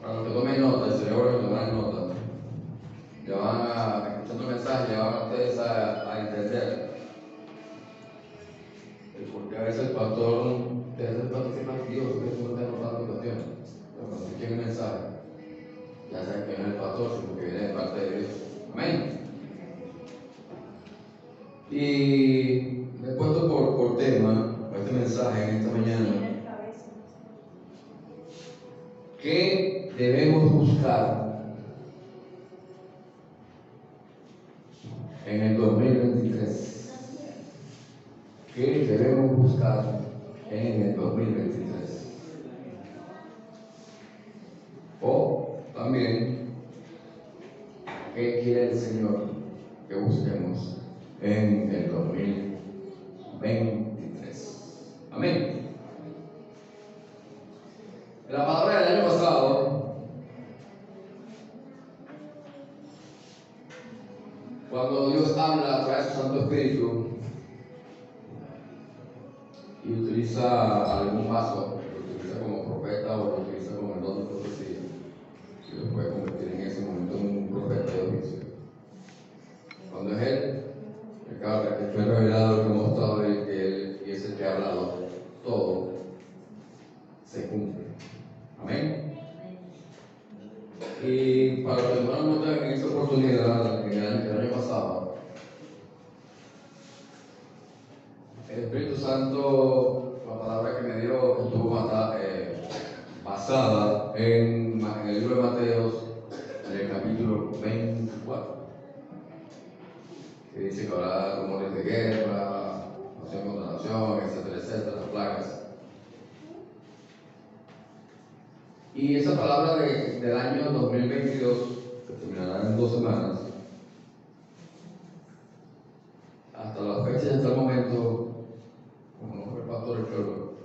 Para los que tomen nota, sería bueno que tomen nota. Ya van escuchando mensajes, ya van ustedes a entender. Porque a veces el pastor se fastidioso, que no está notando cuestiones. Pero cuando escuchen el mensaje, ya saben que no es el pastor, sino que viene de parte de Dios. Amén. Y le he puesto por tema este mensaje en esta mañana. ¿Qué debemos buscar en el 2023? ¿Qué debemos buscar en el 2023? O también, ¿qué quiere el Señor que busquemos en el 2023? Amén. En la palabra del año pasado, cuando Dios habla a través de su Santo Espíritu y utiliza algún vaso, lo utiliza como profeta o lo utiliza como el don de profecía, y lo puede convertir en ese momento en un profeta de oficio. Cuando es Él, el que fue revelado, el que ha mostrado y que es el que ha hablado, todo se cumple. Amén. Y para los que no notan en esta oportunidad, en el año pasado, el Espíritu Santo, la palabra que me dio, estuvo basada en el libro de Mateo, en el capítulo 24, que dice que habrá rumores de guerra, nación contra nación, etcétera, etcétera, plagas. Y esa palabra del año 2022, que terminará en 2 semanas, hasta la fecha, hasta el momento, como no fue el pastor el pueblo,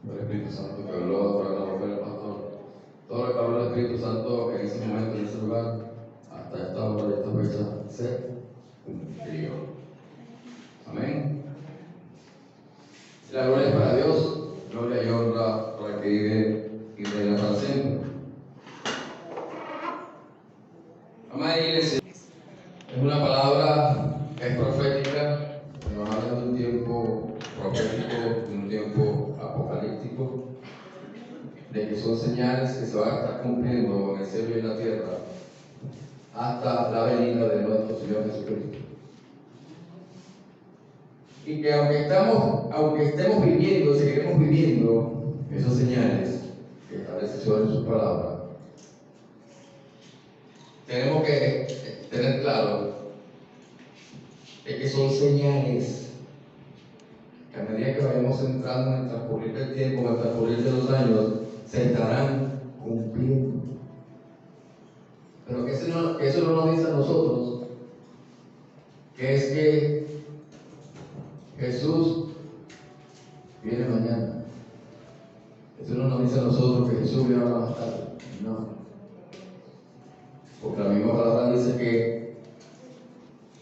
fue el Espíritu Santo que habló a través de la boca del pastor. Todo lo que habló el Espíritu Santo en ese momento, en ese lugar, hasta esta hora y esta fecha, se cumplió. Amén. La gloria es para Dios, gloria y honra para el que vive y reina para siempre. Amada iglesia, es una palabra que es profética, nos habla de un tiempo profético, de un tiempo apocalíptico, de que son señales que se van a estar cumpliendo en el cielo y en la tierra hasta la venida de nuestro Señor Jesucristo. Y que aunque estemos viviendo, seguiremos viviendo esas señales que establece sobre su palabra, tenemos que tener claro de que son señales que a medida que vayamos entrando en el transcurrir del tiempo, en el transcurrir de los años, se estarán cumpliendo. Pero que eso no nos dice a nosotros que es que Jesús viene mañana. Eso no nos dice a nosotros que Jesús viene más tarde. No. Porque la misma palabra dice que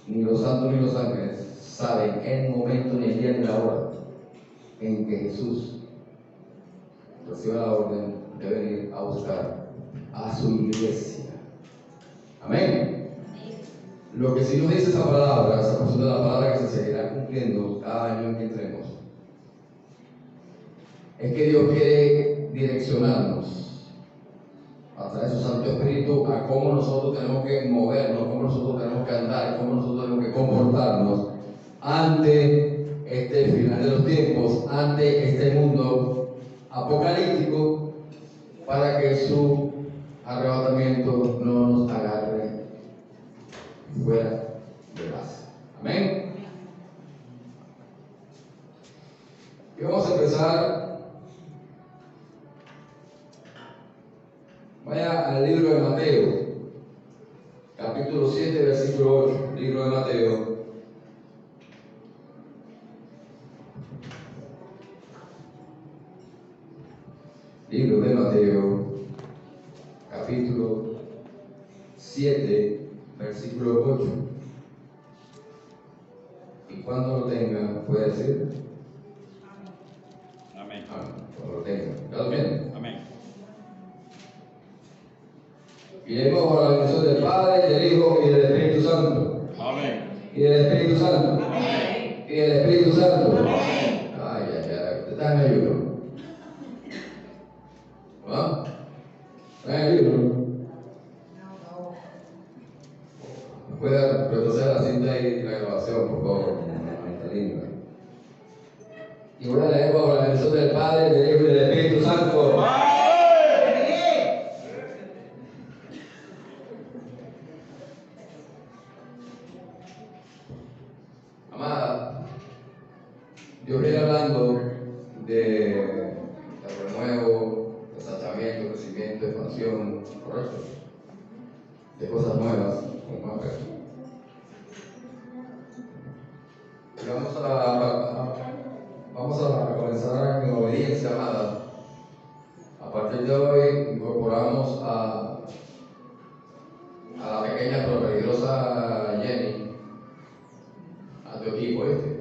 ni los santos ni los ángeles saben el momento, ni el día, ni la hora en que Jesús reciba la orden de venir a buscar a su iglesia. Amén. Lo que sí nos dice esa palabra, esa porción de la palabra que se seguirá cumpliendo cada año en que entremos, es que Dios quiere direccionarnos a través de su Santo Espíritu a cómo nosotros tenemos que movernos, cómo nosotros tenemos que andar, cómo nosotros tenemos que comportarnos ante este final de los tiempos, ante este mundo apocalíptico, para que su arrebatamiento no nos agarre fuera de base. Amén. Y vamos a empezar. Vaya al libro de Mateo, capítulo 7, versículo 8. Libro de Mateo. Libro de Mateo, capítulo 7, versículo 8. Y cuando lo tenga, puede decir. Amén. Amén. Cuando lo tenga. ¿Está bien? Amén. Y leemos por la bendición del Padre, del Hijo y del Espíritu Santo. Amén. Y del Espíritu Santo. Amén. Y del Espíritu Santo. Amén. Ay, ay, ay. ¿Usted está en ayuno? ¿Ah? ¿Está en ayuno? ¿Puede retroceder la cinta y la grabación, por favor? Está linda. Y voy a leer bajo la bendición del Padre, del Hijo y del Espíritu Santo. Amada, Dios viene hablando de renuevo, desatamiento, crecimiento, expansión, correcto, de cosas nuevas, con más peso. Y vamos a comenzar en obediencia, amada. A partir de hoy incorporamos a la pequeña pero peligrosa Jenny a tu equipo, ¿viste?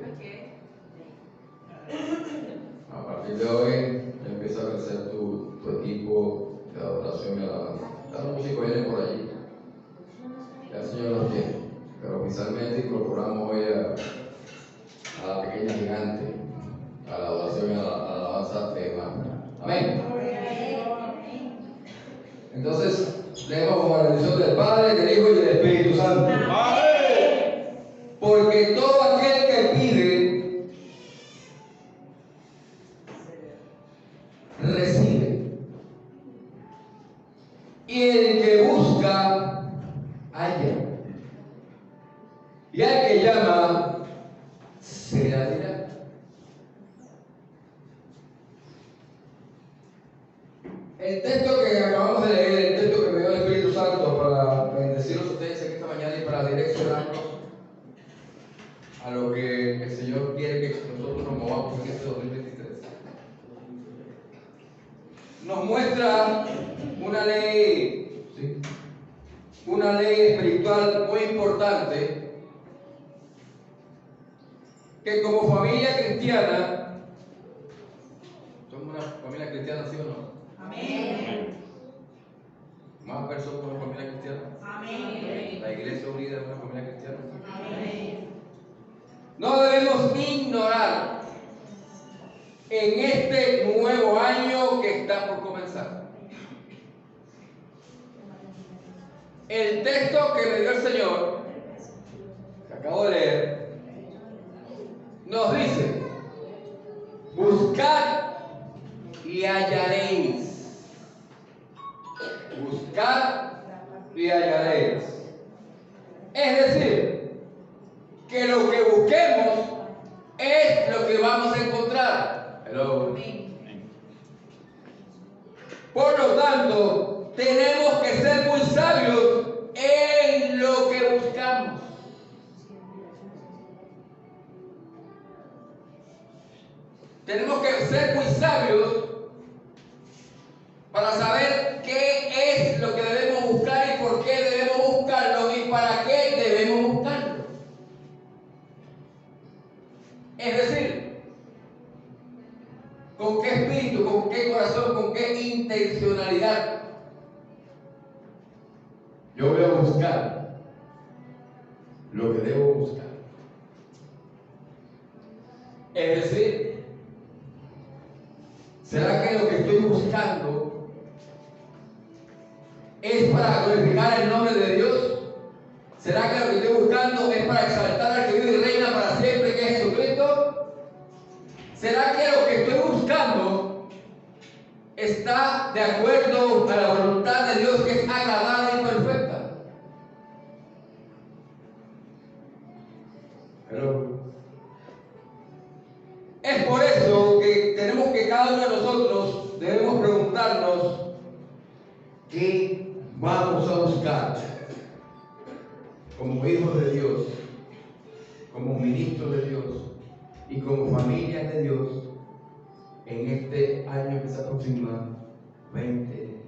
A partir de hoy empieza a crecer tu equipo de adoración y alabanza. Cada músico viene por allí, ya el Señor los tiene, pero oficialmente incorporamos hoy a la pequeña gigante, a la adoración y a la alabanza de Magna. Amén. Entonces, leemos con la bendición del Padre, del Hijo y del Espíritu Santo. Amén. Porque todo aquel que pide, recibe. Y el que busca, halla. Y al que llama, se le abrirá. El texto que acabamos de leer, el texto que me dio el Espíritu Santo para bendecirlos a ustedes aquí esta mañana y para direccionarnos a lo que el Señor quiere que nosotros nos movamos en este 2023. Nos muestra una ley, ¿sí? Una ley espiritual muy importante, que como familia cristiana, somos una familia cristiana, ¿sí o no? Amén. Más personas como una familia cristiana. Amén. La Iglesia Unida es una familia cristiana. Amén. No debemos ignorar en este nuevo año que está por comenzar. El texto que me dio el Señor, que acabo de leer, nos dice: buscad y hallaréis. Buscad y hallaréis. Es decir, que lo que busquemos es lo que vamos a encontrar. Hello. Por lo tanto, tenemos que ser muy sabios en lo que buscamos. Tenemos que ser muy sabios para saber qué es lo que debemos buscar y por qué debemos buscarlo y para qué debemos buscarlo. Es decir, con qué espíritu, con qué corazón, con qué intencionalidad yo voy a buscar lo que debo buscar. Es decir, ¿será que lo que estoy buscando es para glorificar el nombre de Dios? ¿Será que lo que estoy buscando es para exaltar al que vive y reina para siempre, que es Jesucristo? ¿Será que lo que estoy buscando está de acuerdo a la voluntad de Dios, que es agradable y perfecta? Pero es por eso que tenemos que cada uno de nosotros debemos preguntarnos qué vamos a buscar como hijos de Dios, como ministros de Dios y como familias de Dios en este año que se aproxima, 2023.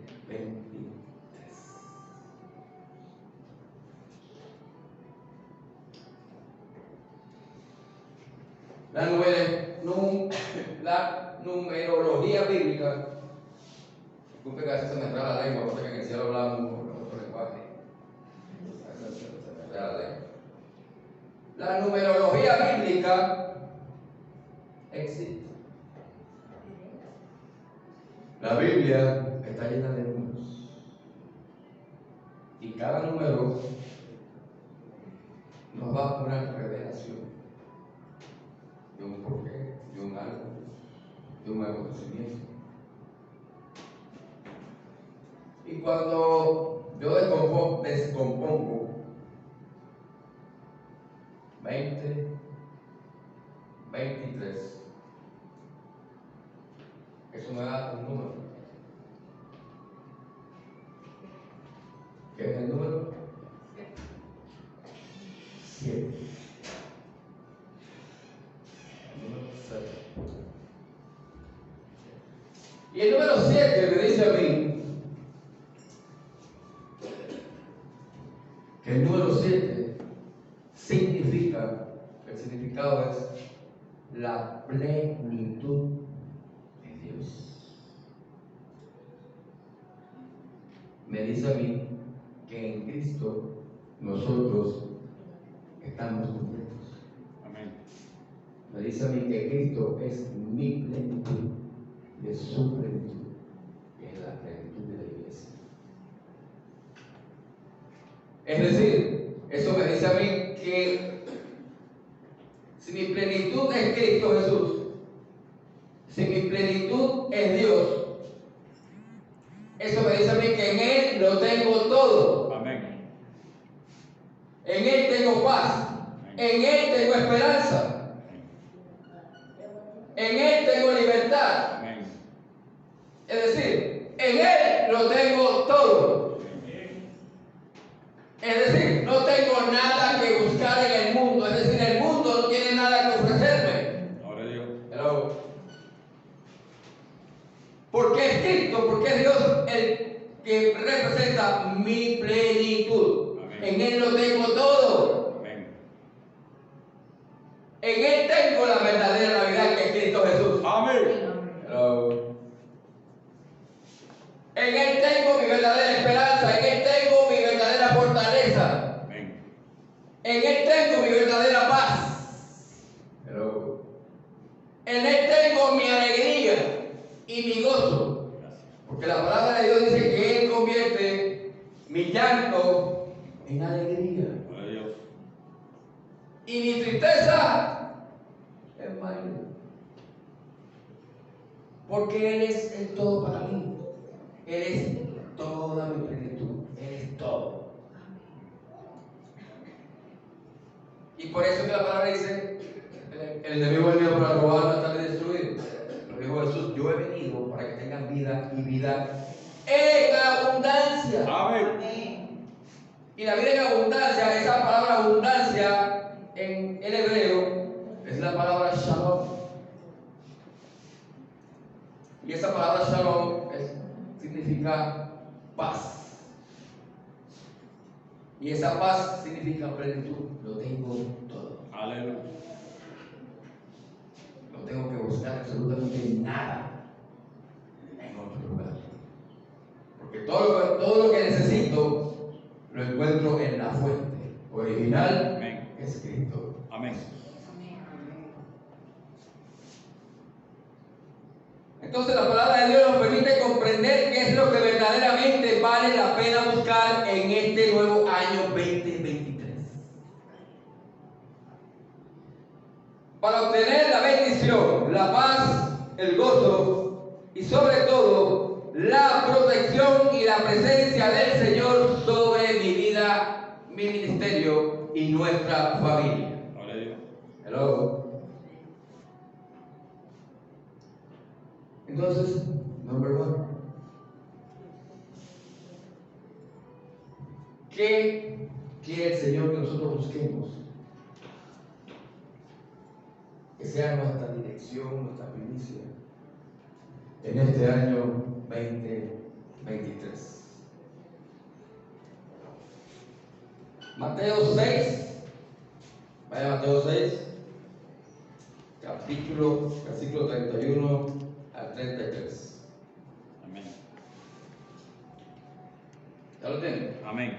La numerología bíblica, disculpe que a veces se me entra la lengua, porque en el cielo hablamos por lenguaje. ya la leo. La numerología bíblica existe. La Biblia está llena de números. Y cada número nos va a una revelación de un porqué, de un algo, de un acontecimiento. Y cuando yo descompongo 20, 23, eso me da un número. ¿Qué es el número? 7. El número 7. Y el número 7 me dice a mí que el número 7 significa, el significado es la plenitud de Dios. Me dice a mí que en Cristo nosotros estamos completos. Amén. Me dice a mí que Cristo es mi plenitud, de su plenitud, que es la plenitud de la iglesia. Es decir, eso me dice a mí que si mi plenitud es Cristo Jesús, si mi plenitud es Dios, eso me dice a mí que en Él lo tengo todo. Amén. En Él tengo paz. En Él tengo esperanza. En Él tengo libertad. Amén. Es decir, en Él lo tengo todo. Es decir, no tengo nada que buscar en el mundo. Es decir, el mundo no tiene nada que ofrecerme. Ahora Dios. Hello. Porque es Cristo, porque es Dios el que representa mi plenitud. Amén. En Él lo tengo todo. Amén. En Él tengo la verdadera Navidad que es Cristo Jesús. Amén. Hello. En Él tengo mi verdadera esperanza, en Él tengo mi verdadera fortaleza, Amén. en Él tengo mi verdadera paz. Hello. En Él tengo mi alegría y mi gozo. Gracias. Porque la palabra de Dios dice que Él convierte mi llanto en alegría Ahora Dios. y mi tristeza en baile. Porque Él es el todo para mí. Él es toda mi plenitud. Él es todo. Y por eso que la palabra dice, el enemigo ha venido para robar, matar y destruir. Lo dijo Jesús, yo he venido para que tengan vida y vida en abundancia. Amén. Y la vida en abundancia, esa palabra abundancia en el hebreo es la palabra shalom. Y esa palabra shalom significa paz. Y esa paz significa plenitud. Lo tengo todo. Aleluya. No tengo que buscar absolutamente nada en otro lugar. Porque todo lo que necesito lo encuentro en la fuente original, Amén. que es Cristo. Amén. Entonces la palabra de Dios nos permite comprender qué es lo que verdaderamente vale la pena buscar en este nuevo año 2023. Para obtener la bendición, la paz, el gozo y sobre todo la protección y la presencia del Señor sobre mi vida, mi ministerio y nuestra familia. Ahora Dios. Hello. Entonces, number one. ¿Qué quiere el Señor que nosotros busquemos? Que sea nuestra dirección, nuestra primicia en este año 2023. Mateo 6. Vaya a Mateo 6. Versículo 31 al 33. Amén. ¿Ya lo tienen? Amén.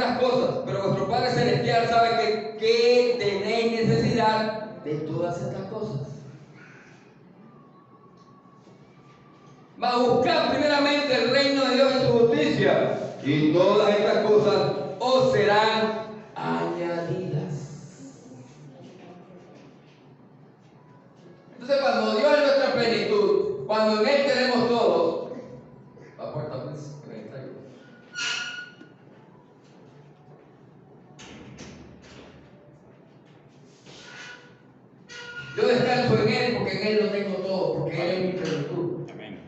estas cosas, pero vuestro Padre Celestial sabe que tenéis necesidad de todas estas cosas. Mas buscad primeramente el reino de Dios y su justicia, y todas estas cosas os serán añadidas. Entonces, cuando Dios es nuestra plenitud, cuando en Él tenemos todo, la puerta pues, que me traigo. Yo descanso en Él porque en Él lo tengo todo, porque Él es mi plenitud. Amén.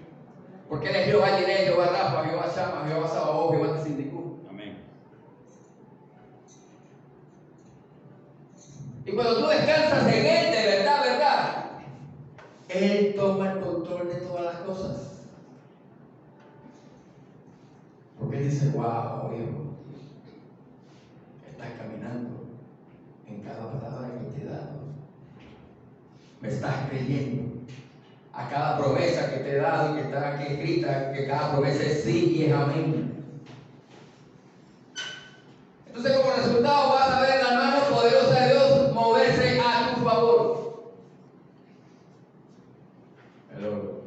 Porque Él es Jehová Jireh, Jehová Rafa, Jehová Shama, Jehová Sabaoth, Jehová Tsidkenu. Amén. Y cuando tú descansas en Él, de verdad, verdad, Él toma el control de todas las cosas. Porque Él dice, wow, hijo, estás caminando en cada palabra que te he dado. Me estás creyendo a cada promesa que te he dado y que está aquí escrita, que cada promesa es sí y es amén. Entonces, como resultado, vas a ver la mano poderosa de Dios moverse a tu favor. Hello.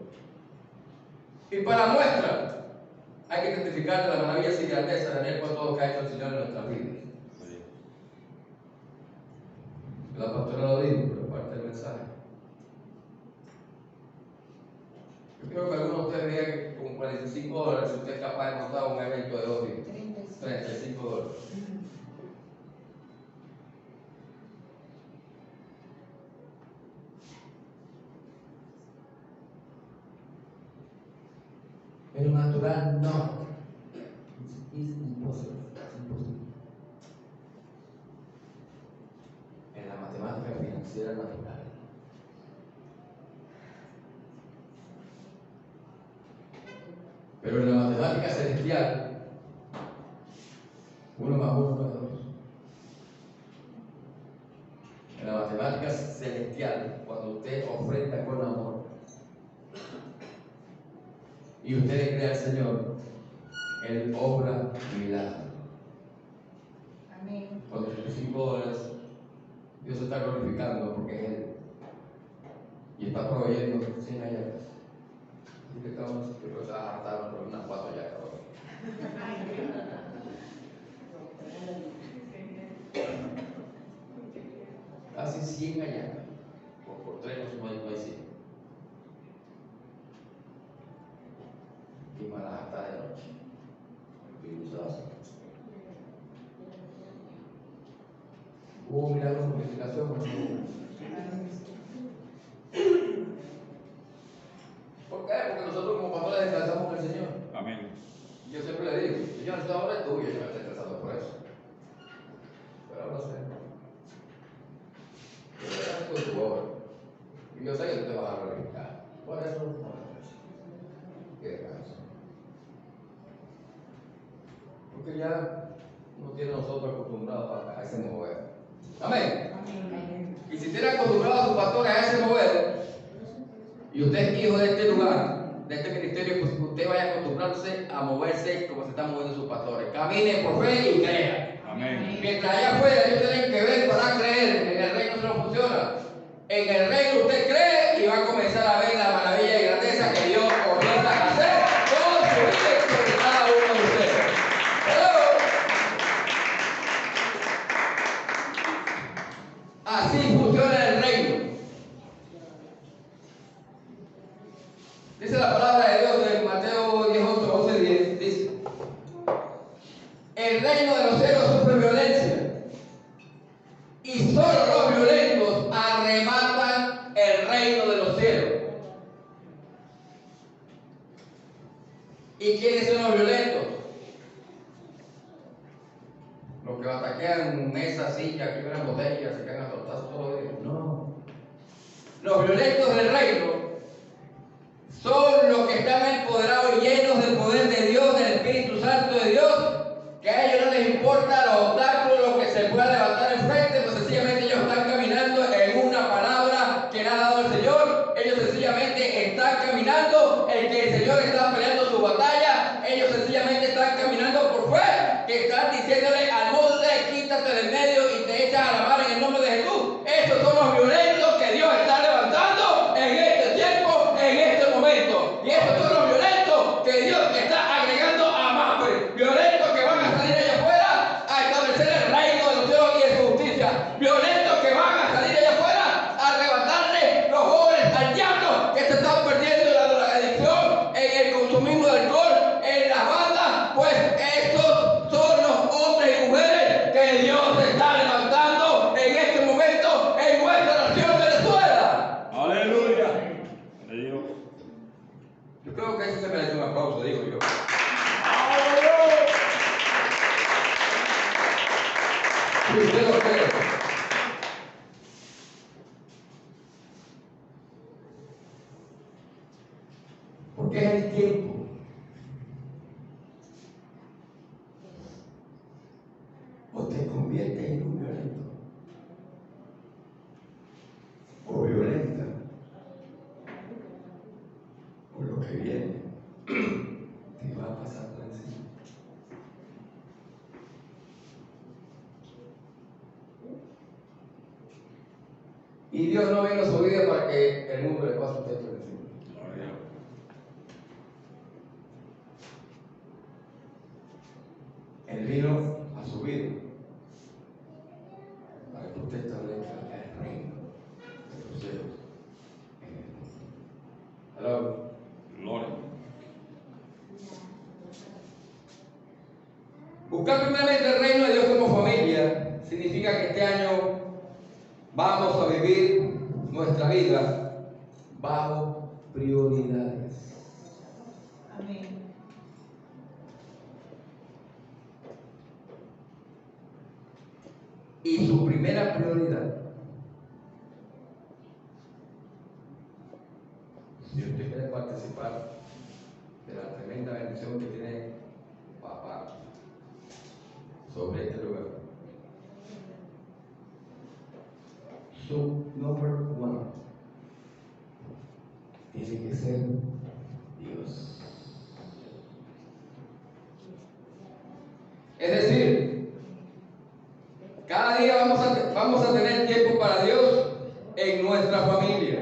Y para muestra, hay que testificar de las maravillas y grandeza de Él por todo lo que ha hecho el Señor en nuestras vidas. La pastora lo dijo, pero parte del mensaje. Yo creo que algunos de ustedes digan que con $45 usted es capaz de montar un evento de 2 días. $35. En lo natural, no. Es imposible. En la matemática financiera natural. Pero en la matemática celestial, 1 más 1 es 2. En la matemática celestial, cuando usted ofrenda con amor y usted le cree al Señor, Él obra milagros. Amén. Con $35, Dios se está glorificando porque es Él. Y está proveyendo 100 hallacas. Así que estamos, yo creo que se va a hartar por unas 4 hallacas. Casi 100 hallacas. Por 3 no hay 100. Y para hasta de noche. Y se va a hacer. Hubo milagros de multiplicación. ¿Por qué? Porque nosotros como pastores descansamos en el Señor. Amén. Yo siempre le digo, Señor, esta obra es tuya, yo me estoy descansando por eso. Pero ahora sé. Yo voy a hacer con tu obra. Y yo sé que tú te vas a glorificar. Por eso, no es que descanso. Porque ya no tiene nosotros acostumbrados a ese mover. Amén. Amén. Y si tiene acostumbrado a sus pastores a ese mover, y usted es hijo de este lugar, de este ministerio, pues usted vaya acostumbrándose a moverse como se están moviendo sus pastores. Camine por fe y crea. Amén. Mientras allá afuera ellos tienen que ver para creer, en el reino eso no funciona. En el reino usted cree y va a comenzar a ver la maravilla y grandeza que Dios comienza a hacer con su vida y con cada uno de ustedes. Hello. Así funciona el reino. Dice la palabra de Dios en Mateo 18, 11, 10. Dice: el reino de los cielos sufre violencia, y solo los violentos arrebatan el reino de los cielos. ¿Y quiénes son los violentos? Los que ataquean mesas, sillas, quiebran botellas, se caen a tortazos todos los días. No. Los violentos del reino son los que están empoderados y llenos del poder de Dios, del Espíritu Santo de Dios, que a ellos no les importa los obstáculos, lo que se pueda levantar enfrente, pues sencillamente ellos están caminando en una palabra que le ha dado el Señor. Ellos sencillamente están caminando en que el Señor está peleando su batalla. Ellos sencillamente están caminando por fe, que están diciéndole al Yo creo que eso se merece un aplauso, digo yo. Si usted lo cree. Porque es el tiempo. O te conviertes en un violento. O violenta. O lo que viene te va a pasar por encima. Y Dios no vino a su vida para que el mundo le pase a usted por encima. Él vino a su vida para que usted establezca el reino de los cielos en el mundo. Hello. Gloria. Buscar primeramente el reino de Dios como familia significa que este año vamos a vivir nuestra vida bajo prioridades. Amén. Y su primera prioridad, si usted quiere participar de la tremenda bendición que tiene papá sobre este lugar, su number one tiene que ser Dios. Es decir, cada día vamos a tener tiempo para Dios en nuestra familia.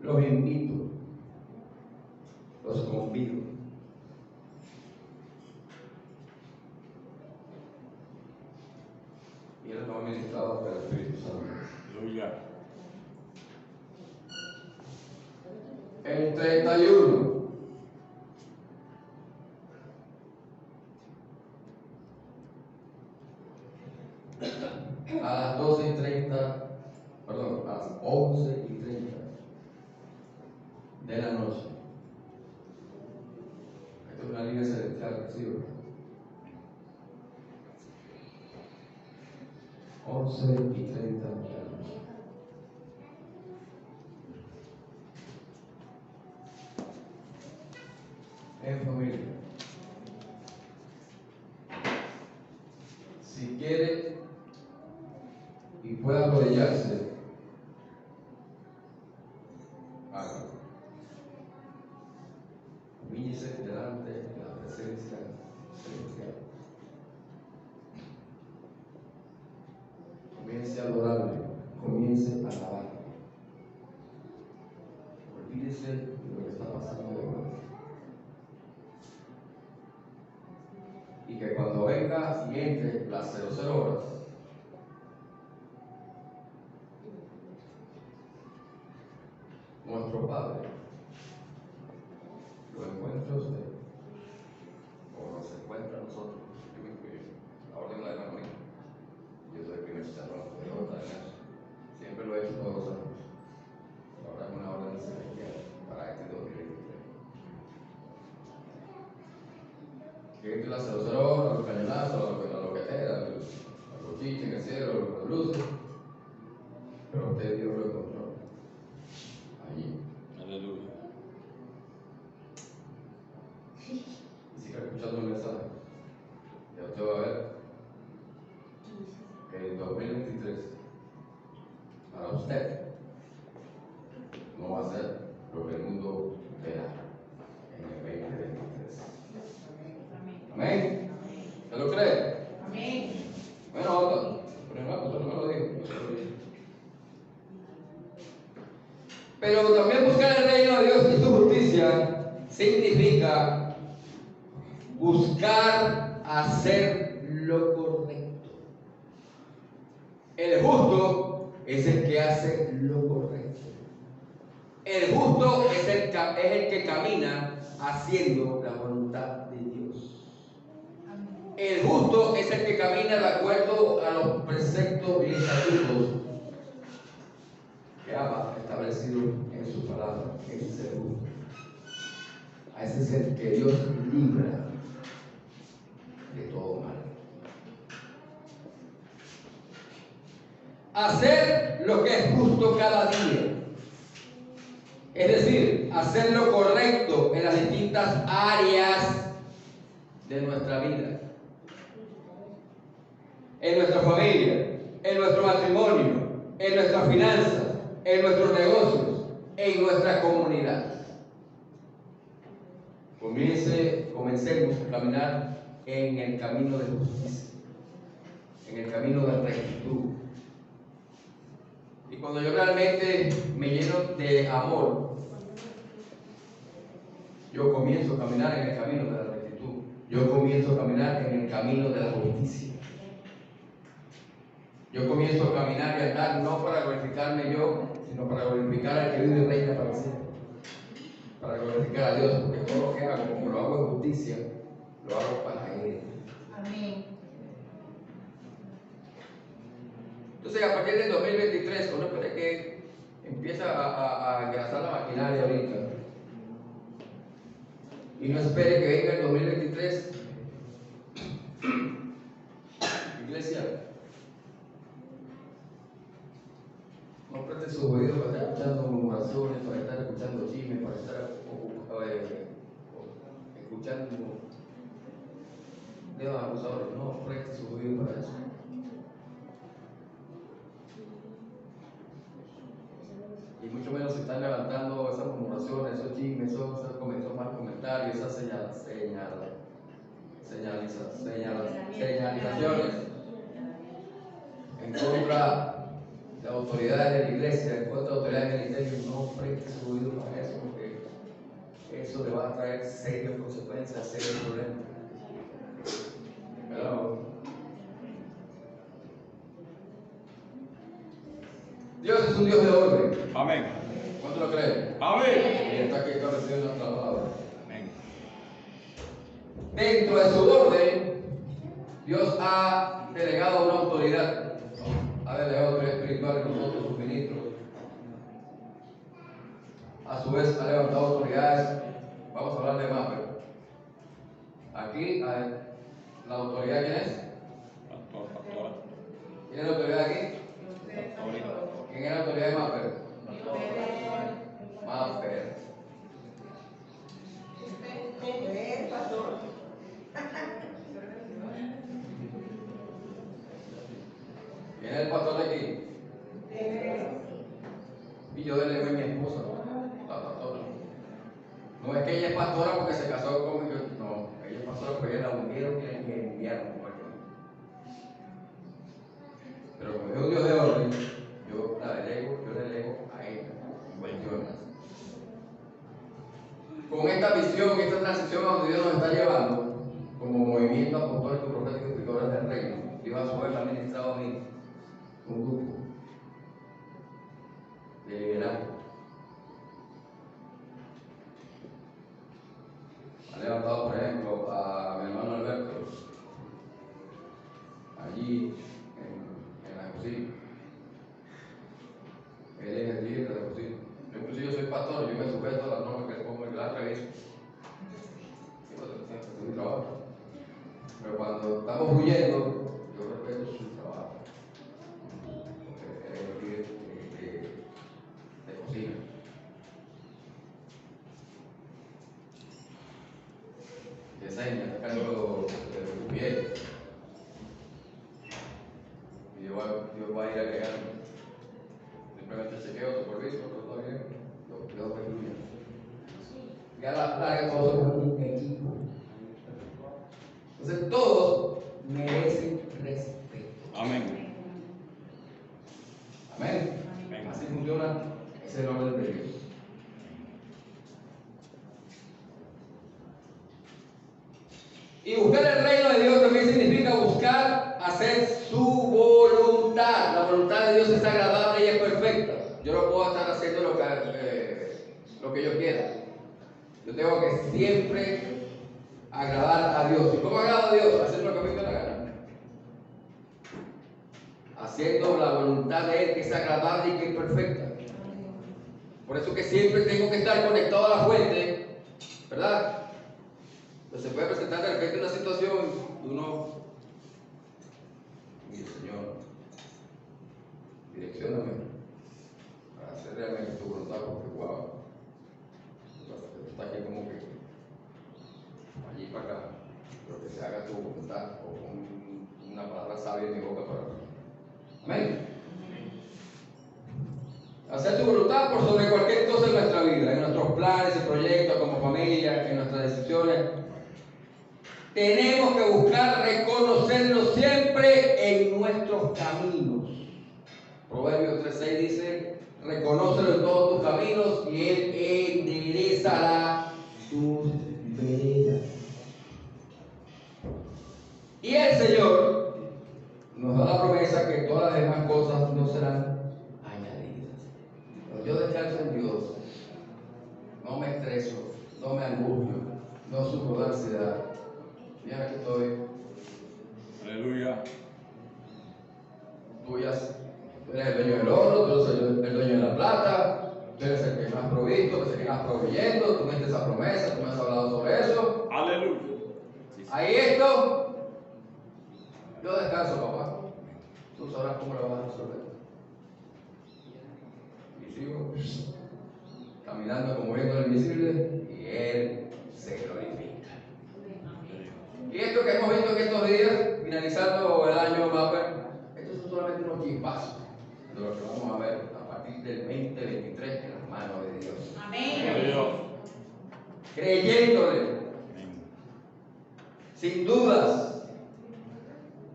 Los invito, los convido. Y él nos ha ministrado por el Espíritu Santo. Aleluya. El 31. A las 12:30, perdón, a las 11:30 de la noche. Esta es una línea celestial, ¿sí? 11:30 de la noche. En familia. Si quiere y puede arrodillarse, hágalo. Humíllese delante de la presencia celestial. Comience a adorarle, comience a alabarle. Olvídese de lo que está pasando de hoy. Y que cuando venga y entre las 00 horas, nuestro Padre lo encuentre a usted o nos encuentra a nosotros. Yo me incluyo. La orden la dejan a mí. Yo soy el primer chicharrón, pero no está en eso. Siempre lo he hecho todos los años. Ahora es una orden celestial para este 2023. Que entre las 00 horas, los cañonazos, a lo que sea, a los chiches en el cielo, las luces. Pero usted Dios lo encontró allí. Aleluya. Y siga escuchando el mensaje. Ya usted va a ver que en 2023 para usted no va a ser lo que el mundo verá en el 2023. Amén. ¿Usted lo cree? Amén. Bueno, otra. Pero no, usted no me lo dijo. Yo se lo dije. Pero también buscar el reino de Dios y su justicia significa buscar hacer lo correcto. El justo es el que hace lo correcto. El justo es el que camina haciendo la voluntad de Dios. El justo es el que camina de acuerdo a los preceptos y estatutos que Abba está establecido en su palabra. Ese es el gusto. A ese es el que Dios libra de todo mal. Hacer lo que es justo cada día. Es decir, hacer lo correcto en las distintas áreas de nuestra vida. En nuestra familia, en nuestro matrimonio, en nuestras finanzas, en nuestros negocios, en nuestra comunidad. Comencemos a caminar en el camino de justicia, en el camino de rectitud. Y cuando yo realmente me lleno de amor, yo comienzo a caminar en el camino de la rectitud. Yo comienzo a caminar en el camino de la justicia. Yo comienzo a caminar y a andar no para glorificarme yo, sino para glorificar al que vive y reina para siempre. Para glorificar a Dios, porque todo lo que hago, como lo hago en justicia, lo hago para Él. Amén. Entonces, a partir del 2023, uno espera que empieza a engrasar la maquinaria ahorita. Y no espere que venga el 2023. Iglesia, no preste sus oídos para estar escuchando murmuraciones, para estar escuchando chismes, para estar escuchando dedos acusadores. No preste sus oídos para eso. Y mucho menos se están levantando esas murmuraciones, esos chismes, esos malos comentarios, esas señalizaciones en contra de autoridades de la iglesia, en contra de autoridades del ministerio. No preste su oído para eso, porque eso le va a traer serias consecuencias, serios problemas. Pero Dios es un Dios de orden. Amén. ¿Cuánto lo creen? Amén. Y está aquí estableciendo nuestra palabra. Amén. Dentro de su orden, Dios ha delegado una autoridad. Ha delegado autoridad espiritual en nosotros, sus ministros. A su vez, ha levantado autoridades. Vamos a hablar de más, pero aquí, la autoridad, ¿quién es? Pastora. ¿Quién es la autoridad aquí? ¿Quién es la autoridad de Mapper? Mapper. ¿Quién es el pastor de aquí? Y yo delegué a mi esposa, la pastora. No es que ella es pastora porque se casó conmigo, no, ella es pastora porque ella la ungieron y la enviaron. Pero como es un Dios de orden, yo le delego a ella, igual yo más. Con esta visión, esta transición a donde Dios nos está llevando, como movimiento apostólico, profético y espiritual del reino, Dios a su vez me ha ministrado a mí un grupo de liderazgo. Ha levantado, por ejemplo, a mi hermano Alberto, allí en la cocina. Él es el líder de la cocina. Yo inclusive soy pastor, yo me sujeto a las normas que le pongo en la revista. Es mi trabajo. Pero cuando estamos huyendo, yo respeto su trabajo. Porque él es el líder de cocina. Que enseña, está cargo de piel. Y Dios va a ir agregando. Simplemente chequeo, superviso, todo bien. Dios me incluye. Y a la larga todos somos un equipo. Entonces todos merecen respeto. Amén. Amén. Amén. Así funciona ese orden de Dios. Y buscar el reino de Dios también significa buscar hacer su voluntad. La voluntad de Dios es agradable y es perfecta. Yo no puedo estar haciendo lo que yo quiera. Yo tengo que siempre agradar a Dios. ¿Y cómo agrado a Dios? Haciendo lo que me dé la gana. Haciendo la voluntad de Él, que es agradable y que es perfecta. Por eso que siempre tengo que estar conectado a la fuente, ¿verdad? Pues se puede presentar de repente una situación y uno, mire Señor, direccióname para hacer realmente tu voluntad, porque wow, está aquí como que allí para acá, pero que se haga tu voluntad o una palabra sabia en mi boca para ti. Amén. Hacer tu voluntad por sobre cualquier cosa en nuestra vida, en nuestros planes y proyectos como familia, en nuestras decisiones. Tenemos que buscar reconocerlo siempre en nuestros caminos. Proverbios 3:6 dice, reconócelo en todos tus caminos y Él enderezará tus veredas. Y el Señor nos da la promesa que todas las demás cosas no serán añadidas. Cuando yo descanso en Dios, no me estreso, no me angustio, no sufro de ansiedad. Mira que estoy. Aleluya. Tú eres el dueño del oro, tú eres el dueño de la plata, tú eres el que más provisto, tú eres el que más proveyendo, tú me diste esa promesa, tú me has hablado sobre eso. Aleluya. Ahí esto, yo descanso, papá. Tú sabrás cómo lo vas a resolver. Y sigo caminando como viendo el invisible y Él se glorifica. Y esto que hemos visto en estos días, finalizando el año Mapper, estos son solamente unos chispazos de lo que vamos a ver a partir del 2023 en las manos de Dios. Amén. Creyéndole, sin dudas,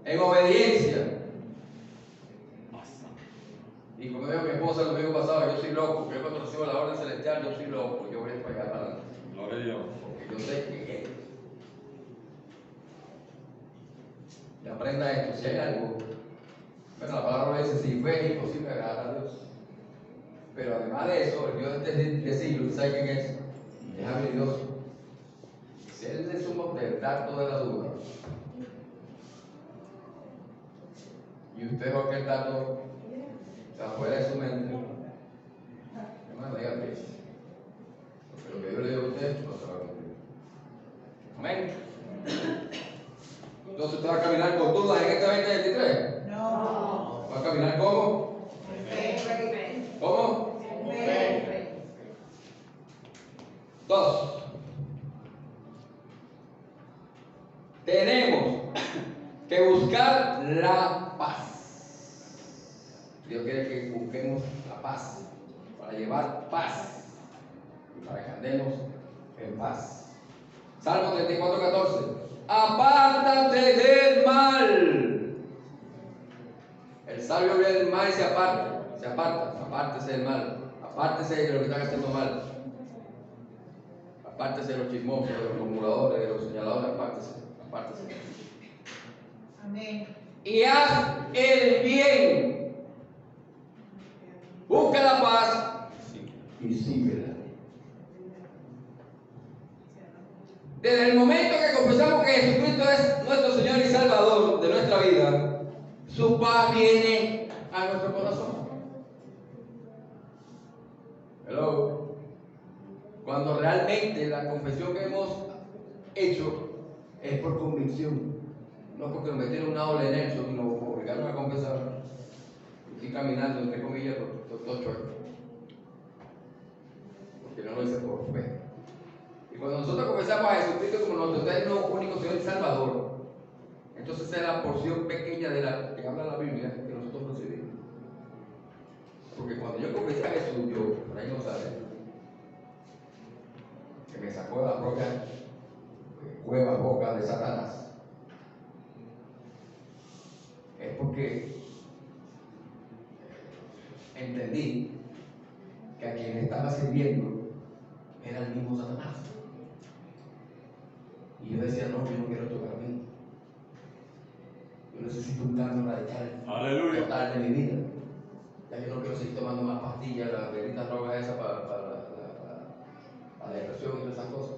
en obediencia. Y como dijo mi esposa el domingo pasado, yo soy loco, porque yo cuando recibo la orden celestial, yo soy loco, yo voy a para allá para adelante. Gloria a Dios. Porque yo sé que es. Y aprenda esto, si hay algo, bueno, la palabra dice, sin fe es imposible agradar a Dios. Pero además de eso, el Dios de este siglo, ¿sabe quién es? Es habilidoso. Si Él es sumo del dato de la duda, y usted ve que el dato está fuera de su mente, hermano, diga que porque lo que yo le digo a usted no se va a cumplir. Amén. Entonces usted va a caminar con dudas en este 2023. No. ¿Va a caminar cómo? ¿Cómo? Dos. Tenemos que buscar la paz. Dios quiere que busquemos la paz para llevar paz y para que andemos en paz. Salmo 34:14. Apártate del mal. El sabio ve el mal y se aparta, apártese del mal, apártese de lo que están haciendo mal, apártese de los chismosos, de los murmuradores, de los señaladores, apártese. Amén. Y haz el bien, busca la paz y síguela. Desde el momento que confesamos que Jesucristo es nuestro Señor y Salvador de nuestra vida, su paz viene a nuestro corazón. Hello. Cuando realmente la confesión que hemos hecho es por convicción, no porque nos metieron una ola en eso y nos obligaron a confesar. Estoy caminando, entre comillas, por todo chueco, porque no lo hice por fe. Y cuando nosotros confesamos a Jesucristo como nuestro eterno, único Señor y Salvador, entonces es la porción pequeña de la que habla la Biblia que nosotros recibimos. Porque cuando yo confesé a Jesús, yo, por ahí no sabe, que me sacó de la propia cueva boca de Satanás, es porque entendí que a quien estaba sirviendo era el mismo Satanás. Y yo decía, no, yo no quiero tocar a mí. Yo necesito un cambio radical. Aleluya. Total de mi vida. Ya yo no quiero seguir tomando más pastillas, las benditas drogas esas para la depresión y todas esas cosas.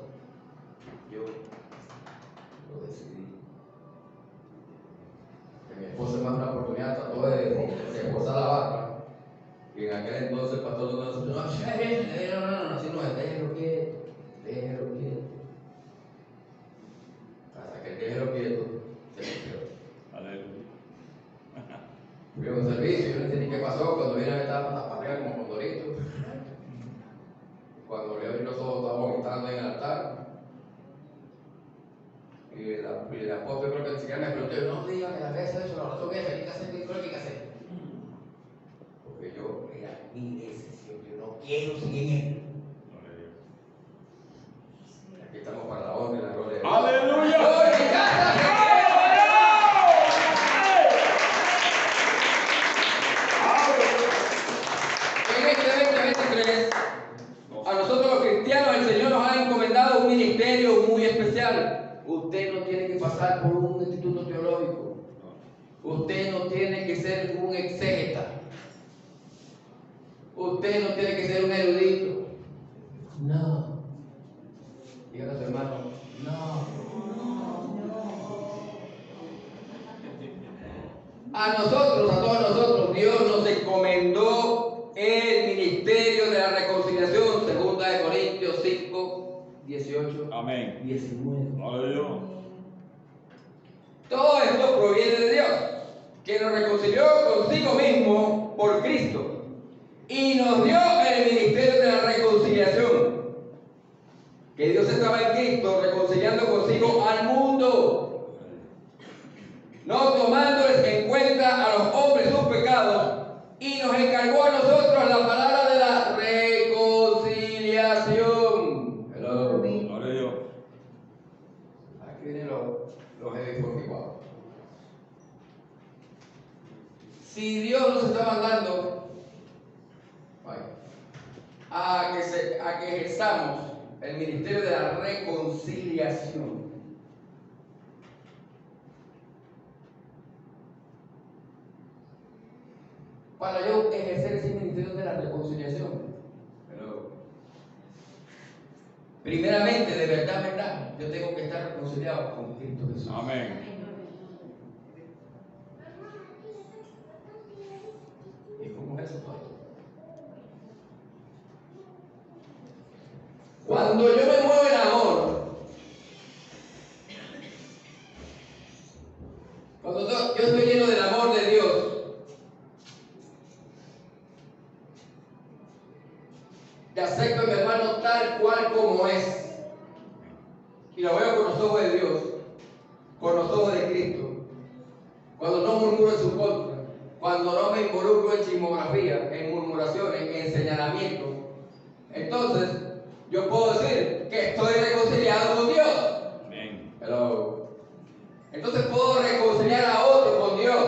Yo lo decidí. Que mi esposa en más una oportunidad trató de esposar la barba. Y en aquel entonces el pastor no el apóstol creo que ni siquiera me preguntó, no diga que la vez eso, la oración es, hay que hacer, ¿qué es lo que hay que hacer? Porque yo era mi decisión, yo no quiero seguir en él. Aquí estamos para la honra y la gloria de Dios. ¡Aleluya! En este 2023, a nosotros los cristianos, el Señor nos ha encomendado un ministerio muy especial. Usted no tiene que pasar por un instituto teológico. Usted no tiene que ser un exégeta. Usted no tiene que ser un erudito. No. Dígale a su hermano, no. A nosotros, a todos nosotros, Dios nos encomendó el ministerio de la reconciliación, 2 Corintios 5, 18, Amén. 19. Aleluya. Todo esto proviene de Dios, que nos reconcilió consigo mismo por Cristo y nos dio el ministerio de la reconciliación. Que Dios estaba en Cristo reconciliando consigo al mundo, no tomándoles en cuenta a los hombres sus pecados, y nos encargó a nosotros la palabra de la reconciliación. Hello. Aleluya. Aquí vienen los heavy fortificados. Si Dios nos está mandando a que ejerzamos el ministerio de la reconciliación, para yo ejercer ese ministerio de la reconciliación, primeramente, de verdad, yo tengo que estar reconciliado con Cristo Jesús. Amén. ¿Y cómo es eso, pastor? Cuando yo me muevo en amor, cuando yo estoy lleno del amor de Dios, te acepto a mi hermano tal cual como es, y lo veo con los ojos de Dios, con los ojos de Cristo, cuando no murmuro en su contra, cuando no me involucro en chismografía, en murmuraciones, en señalamientos, entonces yo puedo decir que estoy reconciliado con Dios. Amén. Hello. Entonces puedo reconciliar a otro con Dios.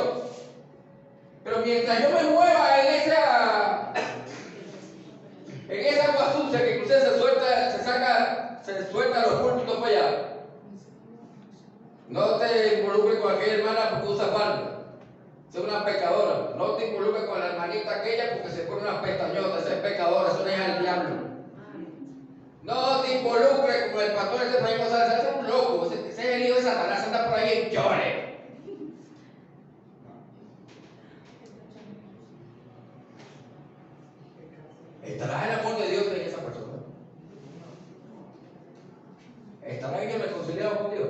Pero mientras yo me mueva en esa agua sucia que usted se suelta los púlpitos para allá, no te involucres con aquella hermana porque usa falda. Es una pecadora. No te involucres con la hermanita aquella porque se pone unas pestañotas. Esa es pecadora, eso no es al diablo. No te involucres con el pastor ese por ahí, ese es un loco, ese es el hijo de Satanás, anda por ahí en llore. ¿Estará el amor de Dios en esa persona? ¿Estará ellos reconciliados con Dios?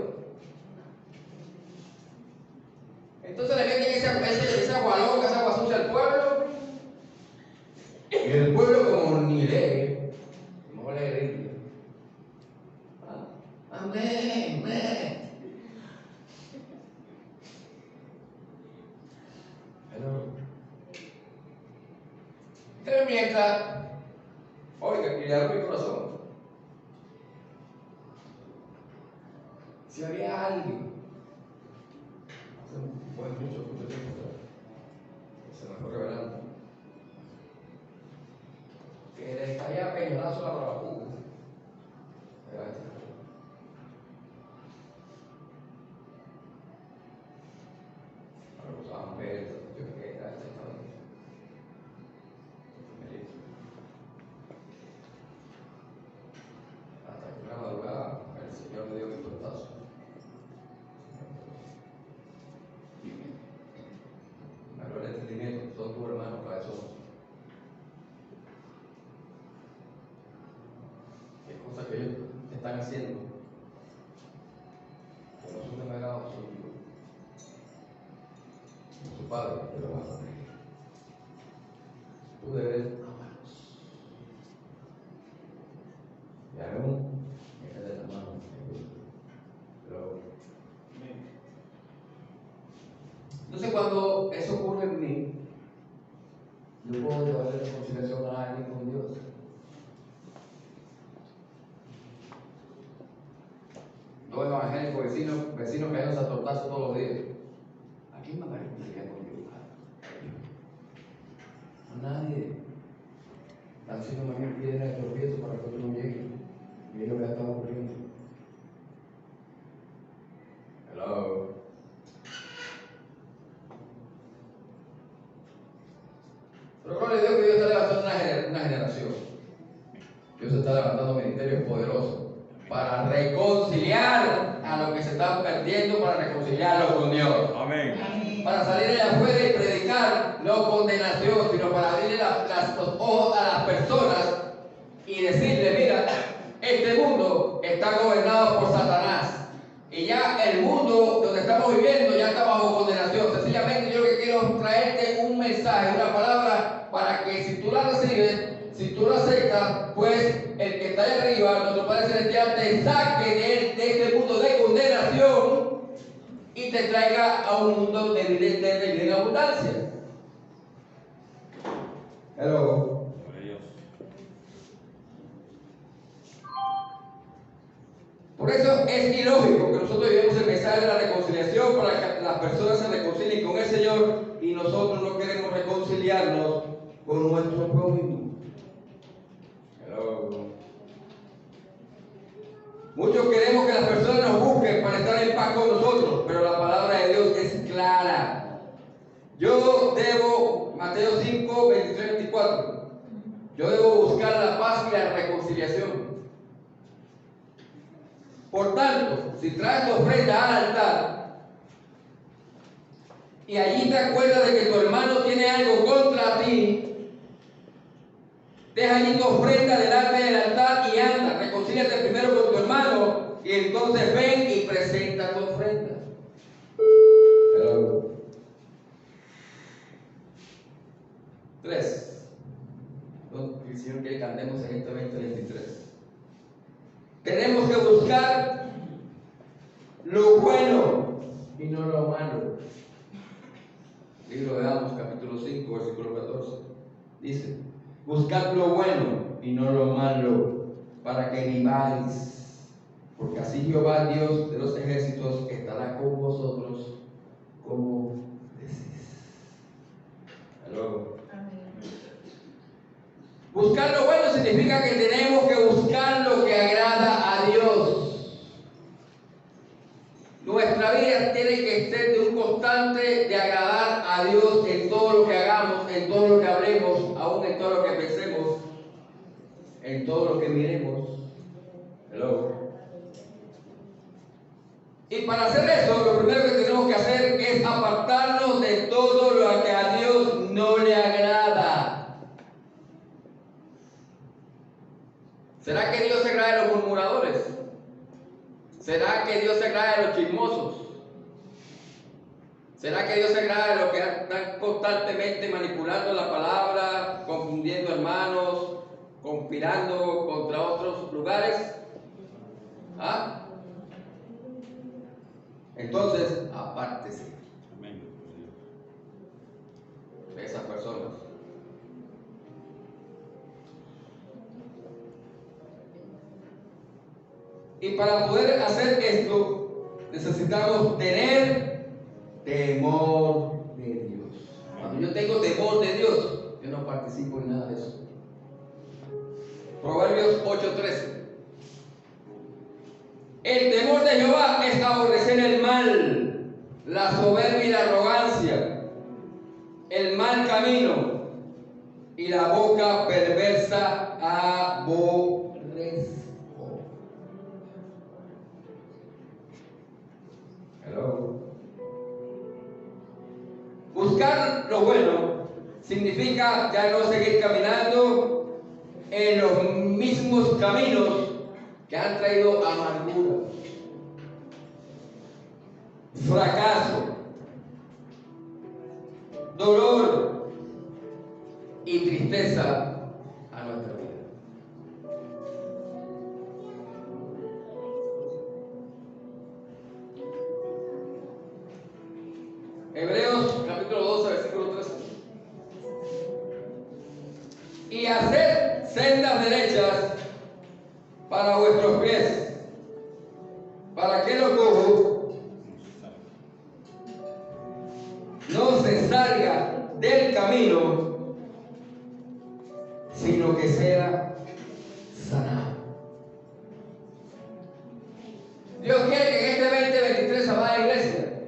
Entonces le meten esa agua loca, esa agua sucia al pueblo, y el pueblo como ni lee, no le grita. Amén, amén. Pero mientras, oiga, que le abro mi corazón. Si había alguien, hace mucho tiempo, se me fue revelando, que le caía peñonazo a la barbacoa, era este. Ahora usaban ver, yo creo que era este también. Hasta que una madrugada el Señor me dio mi portazo. Me habló el entendimiento, son tus hermanos, para eso. ¿Qué cosas que ellos están haciendo? Que no son de mi agrado, son míos. Como su padre, que lo vas a hacer. Tú debes amarlos. Y aún, en el hermano, pero Dos evangélicos vecinos cayéndose a tortazo todos los días. ¿A quién van a reconciliar con Dios? A nadie. Están siendo más bien piedra de tropiezo para que otros no lleguen. Y es lo que ha estado ocurriendo. Hello. Pero gloria a Dios que Dios está levantando una generación. Dios está levantando ministerios poderosos para reconciliar a los que se están perdiendo, para reconciliarlos con Dios. Amén. Amén. Para salir allá afuera y predicar no condenación, sino para abrirle los ojos a las personas y decirle, mira, este mundo está gobernado por Satanás. Y ya el mundo donde estamos viviendo ya está bajo condenación. Sencillamente yo lo que quiero es traerte un mensaje, una palabra, para que si tú la recibes, si tú lo aceptas, pues el que está allá arriba, nuestro Padre Celestial, te saque de este mundo de condenación y te traiga a un mundo de vida en abundancia. Hello. Gloria a Dios. Por eso es ilógico que nosotros llevemos el mensaje de la reconciliación para que las personas se reconcilien con el Señor y nosotros no queremos reconciliarnos con nuestro prójimo. Hello. Muchos queremos que las personas nos busquen para estar en paz con nosotros, pero la palabra de Dios es clara. Yo debo, Mateo 5, 23, 24, yo debo buscar la paz y la reconciliación. Por tanto, si traes tu ofrenda al altar y allí te acuerdas de que tu hermano tiene algo contra ti, deja allí tu ofrenda delante del altar y anda, reconcíliate primero con tu hermano y entonces ven y presenta tu ofrenda. Hello. 3. El Señor quiere que cantemos en este 2023. Tenemos que buscar lo bueno y no lo malo. Libro de Amos, capítulo 5, versículo 14. Dice: buscad lo bueno y no lo malo, para que viváis. Porque así Jehová, Dios de los ejércitos, estará con vosotros como decís. Hello. Amén. Buscar lo bueno significa que tenemos que buscar lo que agrada a Dios. Nuestra vida tiene que ser de un constante de agradar a Dios en todo lo que hagamos, en todo lo que hablemos, aún en todo lo que pensemos, en todo lo que miremos. Hello. Y para hacer eso, lo primero que tenemos que hacer es apartarnos de todo lo que a Dios no le agrada. ¿Será que Dios se agrada de los murmuradores? ¿Será que Dios se agrada de los chismosos? ¿Será que Dios se agrada de los que están constantemente manipulando la palabra, confundiendo hermanos, conspirando contra otros lugares? ¿Ah? Entonces, apártese Amén. de esas personas. Y para poder hacer esto, necesitamos tener temor de Dios. Cuando yo tengo temor de Dios, yo no participo en nada de eso. Proverbios 8:13. El temor de Jehová es aborrecer el mal, la soberbia y la arrogancia, el mal camino y la boca perversa aborrezco. Hello. Buscar lo bueno significa ya no seguir caminando en los mismos caminos que han traído amargura, fracaso, dolor y tristeza a nuestra vida. Hebreos capítulo 12, versículo 13. Y haced sendas derechas para vuestros pies, para que lo cojo no se salga del camino, sino que sea sanado. Dios quiere que en este 2023, amada iglesia,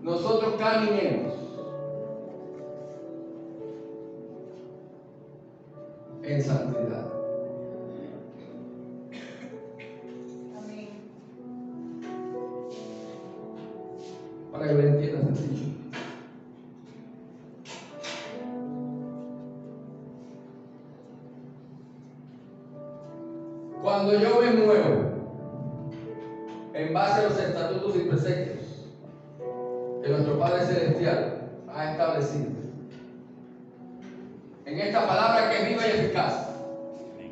nosotros caminemos en santidad. Amén. Para que lo entiendan sencillo. Cuando yo me muevo en base a los estatutos y preceptos que nuestro Padre Celestial ha establecido, en esta palabra que es viva y eficaz,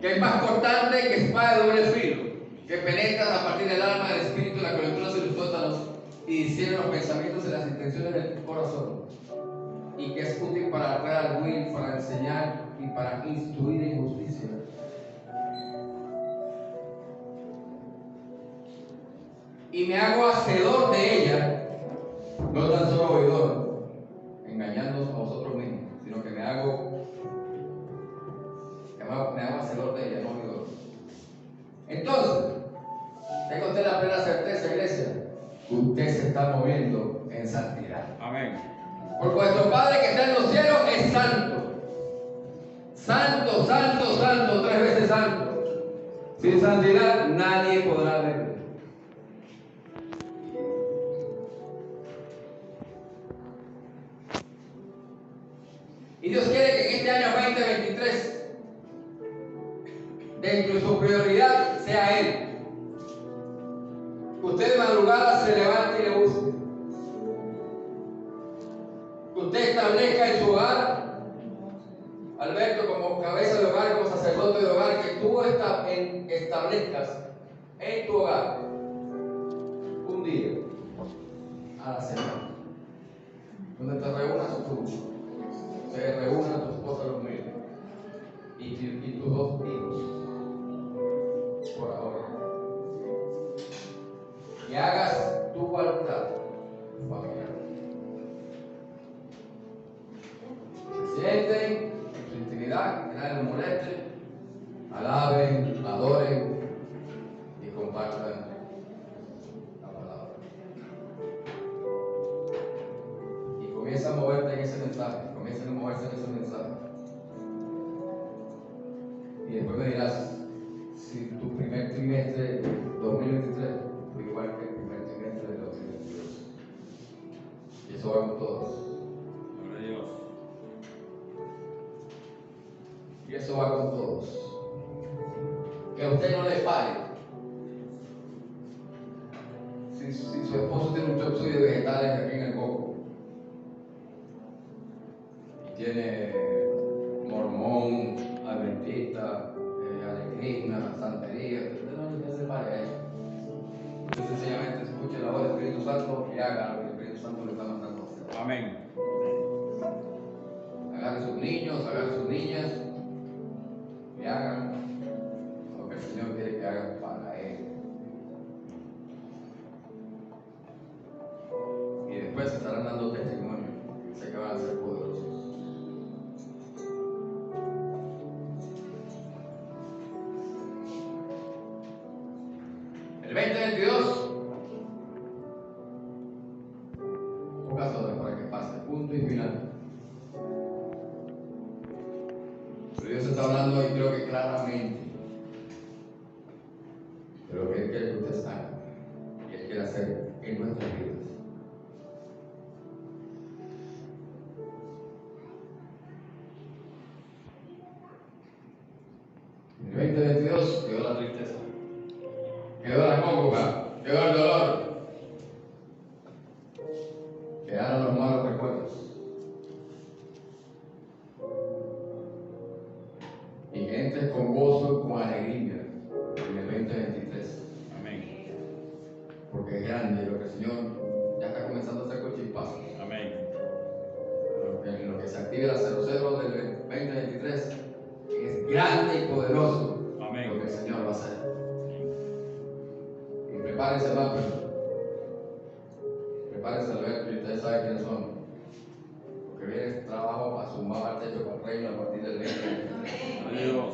que es más cortante que espada de doble filo, que penetra a partir del alma, del espíritu, la coyuntura de los tuétanos y discierne los pensamientos y las intenciones del corazón, y que es útil para redarguir, para enseñar y para instruir en justicia. Y me hago hacedor de ella, no tan solo oidor, engañándonos a vosotros mismos, sino que me hago hacedor de ella, no oidor. Entonces, tenga usted la plena certeza, iglesia, que usted se está moviendo en santidad. Amén. Porque vuestro Padre que está en los cielos es santo. Santo, santo, santo, 3 veces santo. Sin santidad nadie podrá verlo. Y Dios quiere que en este año 2023, dentro de su prioridad, sea Él. Que usted de madrugada se levante y le busque. Que usted establezca en su hogar, Alberto, como cabeza de hogar, como sacerdote de hogar, que tú establezcas en tu hogar un día a la semana, donde te reúnas tú. Se reúnan tu esposa, los míos y tus 2 hijos por ahora, y hagas tu altar familiar. Se sienten en su intimidad, que nadie los moleste, alaben, adoren y compartan la palabra. Y comienza a moverte en ese mensaje. Comiencen a moverse en ese mensaje. Y después me dirás si tu primer trimestre de 2023 fue igual que el primer trimestre de 2022. Y eso va con todos. Gloria a Dios. Y eso va con todos. Que a usted no le pare. Si su esposo tiene un chop suey de vegetales aquí en el coco, tiene mormón, adventista, alegrina, santería, no se pare a eso. Usted sencillamente escuche la voz del Espíritu Santo y haga lo que el Espíritu Santo le está mandando a hacer. Amén. Agarre sus niños, agarre sus niñas y hagan lo que el Señor quiere que hagan para Él. Y después se estarán dando testimonio. Sé que van a ser poderosos. El 2022, pocas horas para que pase, punto y final. Pero Dios está hablando y creo que claramente de lo que Él quiere que ustedes hagan y Él quiere hacer en nuestras vidas. En el 2022 quedó la tristeza, quedó la congoja, quedó el dolor, quedaron los malos recuerdos. Y que entres con gozo y con alegría en el 2023. Amén. Porque es grande lo que el Señor ya está comenzando a hacer con chispazos. Amén. En lo que se active la 00 del 2023 es grande y poderoso. Amén. Lo que el Señor va a hacer. Y prepara Prepárense más, prepárense Alberto y ustedes saben quiénes son. Porque viene trabajo para sumar al techo con reino a partir del 20. Adiós.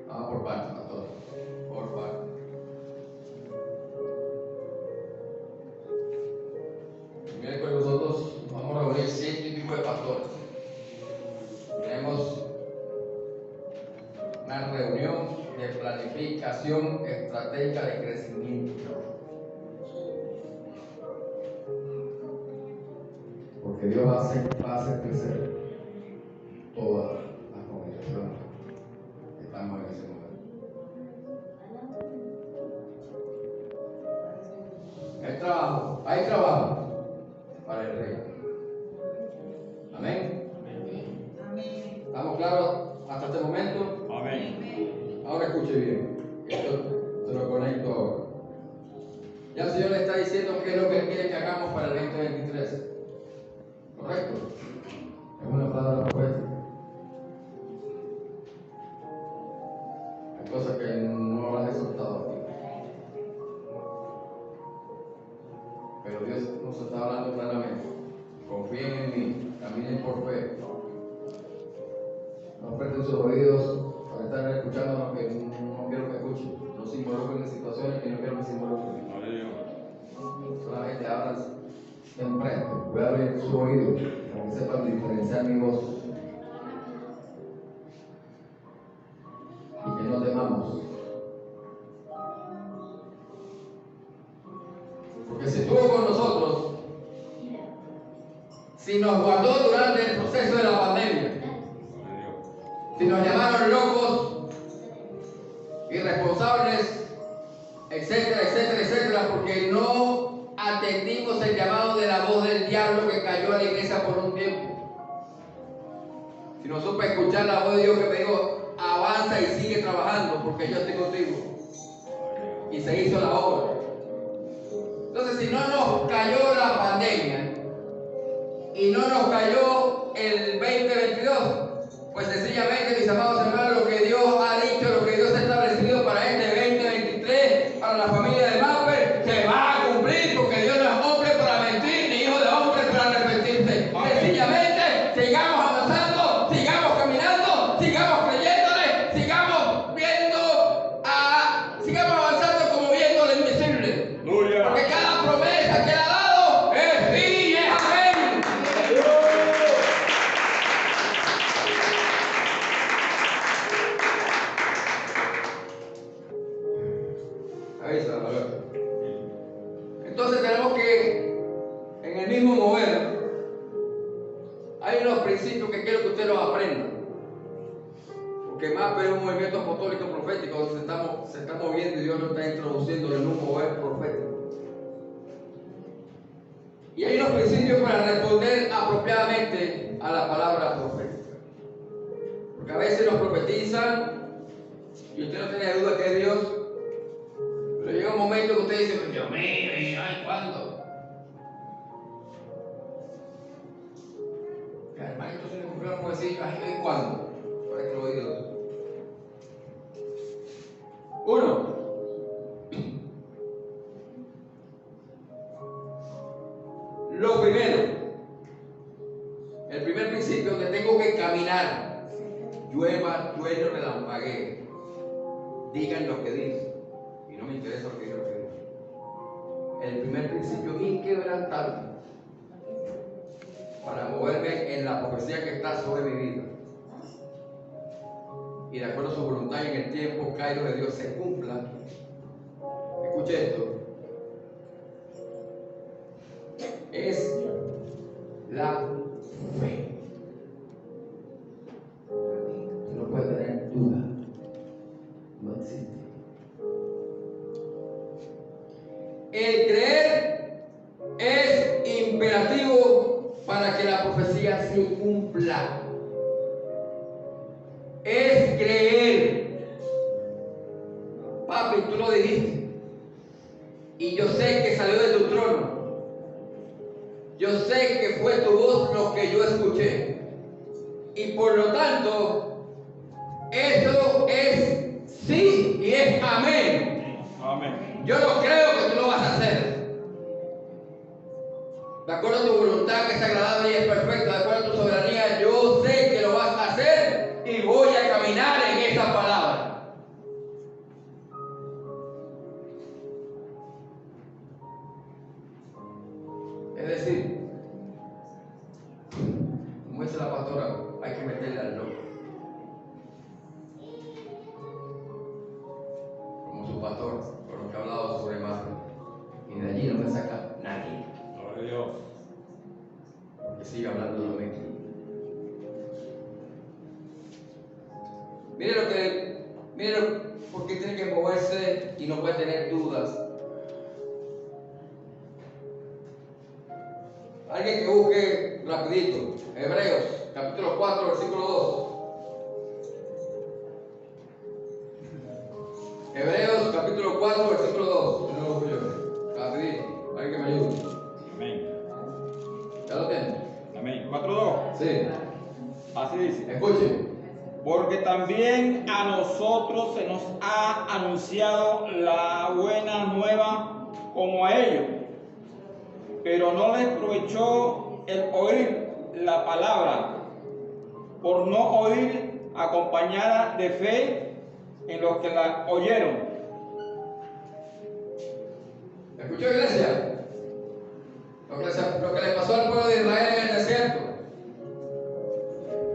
Vamos por partes, pastor. Por partes. El miércoles nosotros vamos a reunir 100 y pico de pastores. Tenemos una reunión de planificación estratégica de crecimiento. Porque Dios va a hacer crecer todas las congregaciones que estamos en ese momento. Hay trabajo para el rey. Amén. Amén. ¿Estamos claros hasta este momento? Amén. Ahora escuche bien. Esto se lo conecto ahora. Ya el Señor le está diciendo qué es lo que Él quiere que hagamos para el 2023. ¿Correcto? Es una palabra profética. Hay cosas que no las he soltado aquí. Pero Dios nos está hablando claramente. Confíen en mí, caminen por fe. No presten sus oídos para estar escuchando lo que no quiero que escuchen. No se involucren en situaciones que no quiero que se involucren. Adiós. Solamente hablan siempre. Voy a abrir su oído para que sepan diferenciar mi voz. Y que no temamos. Porque si estuvo con nosotros, si nos guardó durante el proceso de la pandemia, si nos llamaron locos, irresponsables, etcétera, etcétera, etcétera, porque no atendimos el llamado de la voz del diablo que cayó a la iglesia por un tiempo. Si no supe escuchar la voz de Dios que me dijo, avanza y sigue trabajando porque yo estoy contigo. Y se hizo la obra. Entonces, si no nos cayó la pandemia y no nos cayó el 2022, pues sencillamente, mis amados hermanos, lo que Dios ha dicho, lo que Dios ha establecido para este 2023, para la familia de Mapper, se va a cumplir, porque Dios no es hombre para mentir, ni hijo de hombre para arrepentirse. Sencillamente, sigamos avanzando, sigamos caminando, sigamos creyéndole, sigamos avanzando como viendo lo invisible. Gloria. Porque cada promesa que Él ha dado es sí y es amén. Entonces tenemos que, en el mismo mover, hay unos principios que quiero que ustedes los aprendan. Porque más es un movimiento apostólico profético donde se está moviendo y Dios lo está introduciendo en un mover profético. Y hay unos principios para responder apropiadamente a la palabra profética. Porque a veces nos profetizan y usted no tiene duda que es Dios. Pero llega un momento que usted dice, Dios mío, ay, ¿cuándo? Y al hermanito se le ocurrió una profecía, ay, ¿cuándo? Para que lo oiga Dios. Uno, lo primero, el primer principio, que tengo que caminar, llueva, trueno, relampaguee, digan lo que dicen, y no me interesa lo que digan. El primer principio inquebrantable para moverme en la profecía que está sobre mi vida y de acuerdo a su voluntad y en el tiempo caído de Dios se cumpla. Escuche esto. Es la fe. No puede tener duda. No existe. El creer es imperativo para que la profecía se cumpla. Es creer. Papi, tú lo dijiste. Y yo sé que salió de tu trono. Yo sé que fue tu voz lo que yo escuché. Y por lo tanto, Eso es sí y es amén. Amén. Yo no creo que tú lo vas a hacer. De acuerdo a tu voluntad que es agradable y es perfecta, de acuerdo a tu soberanía, yo sé que lo vas a hacer y voy a caminar en esa palabra. Es decir, como dice la pastora, hay que meterle al loco. Como su pastor, con lo que ha hablado sobre imagen. Y de allí no me saca nadie. Gloria a Dios. Que siga hablando de mí. Mire por qué tiene que moverse y no puede tener dudas. Alguien que busque rapidito, Hebreos, capítulo 4, versículo 2. Hebreos, capítulo 4, versículo 2. No lo busco yo. Rapidito, alguien que me ayude. Amén. ¿Ya lo tienen? Amén. 4:2. Sí. Así dice. Escuchen. Porque también a nosotros se nos ha anunciado la buena nueva como a ellos, pero no les provechó el oír la palabra, por no oír acompañada de fe en los que la oyeron. ¿Escuchó, iglesia? Lo que le pasó al pueblo de Israel en el desierto.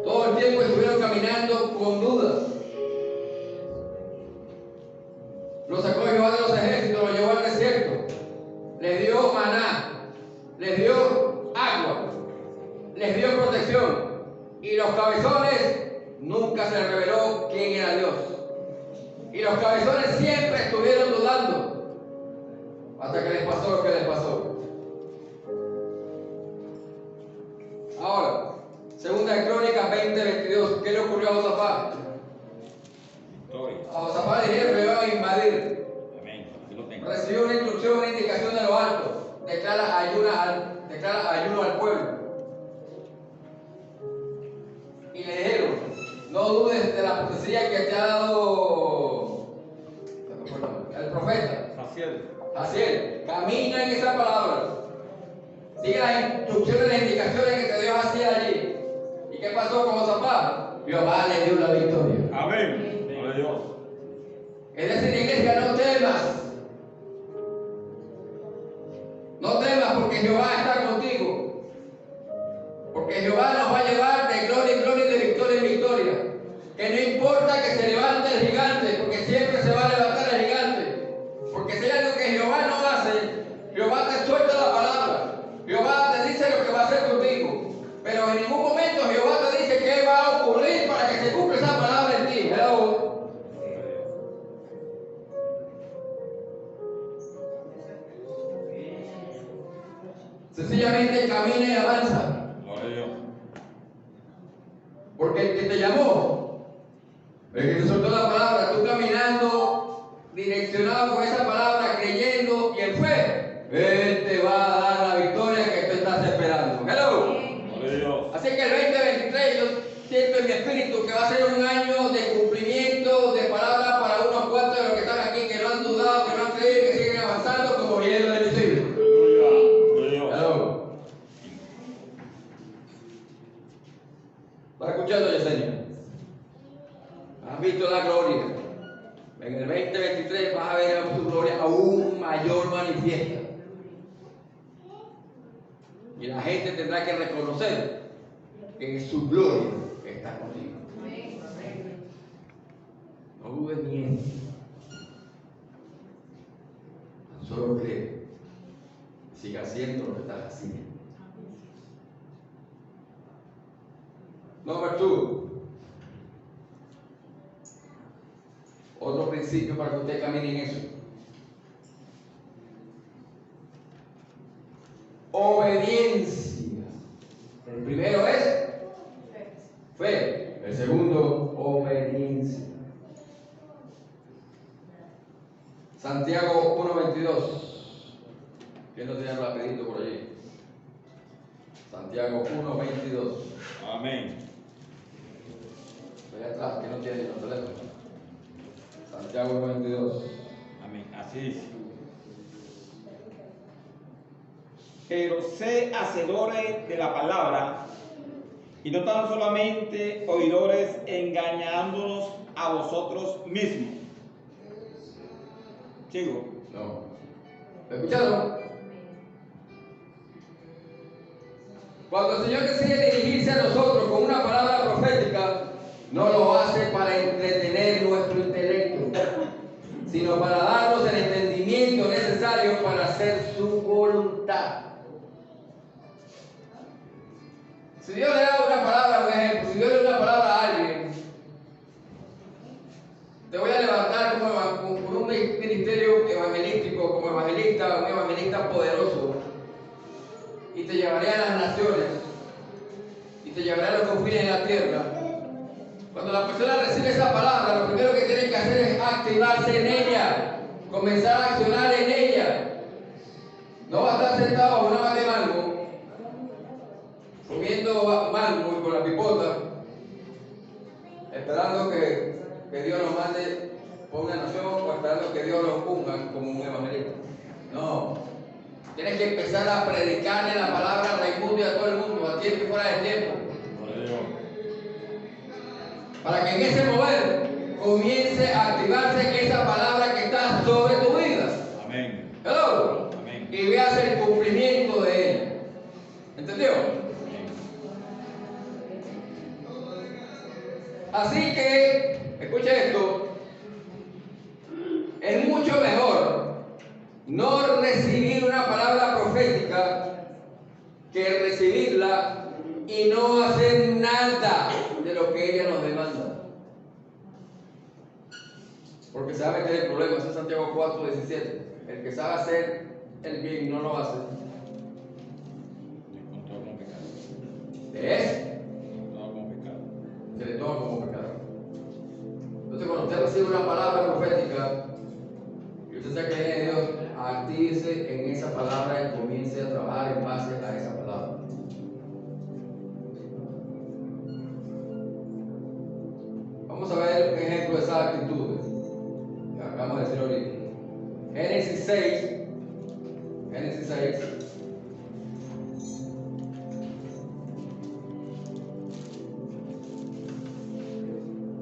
Todo el tiempo estuvieron caminando con dudas. Lo sacó Jehová de los ejércitos, lo llevó al desierto. Les dio maná, les dio agua, les dio protección. Y los cabezones nunca se les reveló quién era Dios. Y los cabezones siempre estuvieron dudando. Hasta que les pasó lo que les pasó. Ahora, segunda de Crónicas 20:22. ¿Qué le ocurrió a Josafat? Victoria. A Josafat dijeron que iban a invadir. Amén. Aquí lo tengo. Recibió una instrucción, una indicación de lo alto. Declara ayuno al pueblo. Y le dijeron, no dudes de la profecía que te ha dado el profeta. Jaciel, camina en esa palabra. Sigue las instrucciones, las indicaciones que te dio Jaciel allí. ¿Y qué pasó con Josafat? Jehová le dio la victoria. Amén. Gloria a Dios. Es decir, iglesia, no temas. No temas porque Jehová está contigo. Porque Jehová nos va a llevar de gloria en gloria y de victoria en victoria. Que no importa que se levante el gigante, porque siempre se va a levantar el gigante. Porque si hay algo que Jehová no hace, Jehová te suelta la palabra. Jehová te dice lo que va a hacer contigo. Pero en ningún momento Jehová te dice qué va a ocurrir para que se cumpla esa palabra en ti. Hello. Sencillamente camina y avanza. Gloria a Dios. Porque el que te llamó, el que te soltó la palabra, tú caminando, direccionado con esa palabra, creyendo y en fe, Él te va a dar la victoria que tú estás esperando. Hello. Gloria a Dios. Así que el 2023 yo siento en mi espíritu que va a ser un año de cumplimiento de palabras para unos cuantos de los que están aquí, que no han dudado, que no han creído, que siguen avanzando como hielo del visible. Aleluya. Gloria a Dios. Hello. ¿Estás escuchando, Yesenia? ¿Has visto la gloria? En el 2023 vas a ver su gloria aún mayor manifiesta. Y la gente tendrá que reconocer que su gloria está contigo. No dudes ni en ti. Solo cree. Siga haciendo lo que estás haciendo. Número 2. Otro principio para que usted camine en eso. Obediencia. El primero es fe. El segundo, obediencia. Santiago 1:22. ¿Quién lo tiene rapidito por allí? Santiago 1:22. Amén. Allá atrás, que no tiene los teléfonos. Santiago 92. Amén. Así dice. Pero sé hacedores de la palabra y no tan solamente oidores, engañándonos a vosotros mismos. Sigo. No. ¿Lo escucharon? Cuando el Señor decide dirigirse a nosotros con una palabra profética, no lo hace para entretener nuestro intelecto, sino para darnos el entendimiento necesario para hacer su voluntad. Si Dios le da una palabra, un ejemplo, si Dios le da una palabra a alguien, te voy a levantar como un ministerio evangelístico, como evangelista, un evangelista poderoso, y te llevaré a las naciones, y te llevaré a los confines de la tierra. Cuando la persona recibe esa palabra, lo primero que tiene que hacer es activarse en ella, comenzar a accionar en ella. No va a estar sentado a una mata de mango, comiendo mango y con la pipota, esperando que Dios nos mande por una nación o esperando que Dios nos ponga como un evangelista. No. Tienes que empezar a predicarle la palabra a Raimundo y a todo el mundo, a tiempo y fuera de tiempo. Para que en ese mover comience a activarse esa palabra que está sobre tu vida. Amén. Hello. Amén. Y veas el cumplimiento de ella. ¿Entendió? Así que, escucha esto, es mucho mejor no recibir una palabra profética que recibirla y no hacer nada de lo que ella nos demanda. Porque se va a meter en problemas, es Santiago 4:17. El que sabe hacer el bien y no lo hace, ¿es? Se le toma como pecado. Entonces, cuando usted recibe una palabra profética y usted sabe que viene de Dios, actívese en esa palabra y comience a trabajar en base a esa palabra. Vamos a ver un ejemplo de esas actitudes que acabamos de decir ahorita. Génesis 6. Génesis 6.